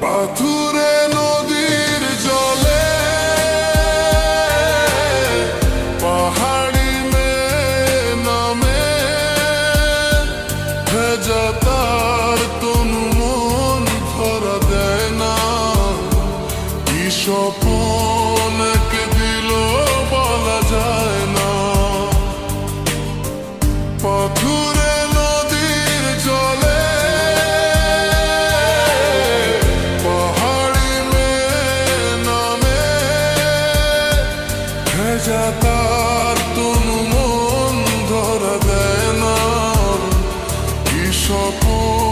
পাথুরে নদীর জলে পাহাড়ি মেয়ে নামে ভেজা তার তনু মন ধরা দেয় না। কি স্বপন কে দিল বলা যায় না। পাথুরে নদীর জলে ভেজা তার তনু মন ধরা দেয় না। কি স্বপ্ন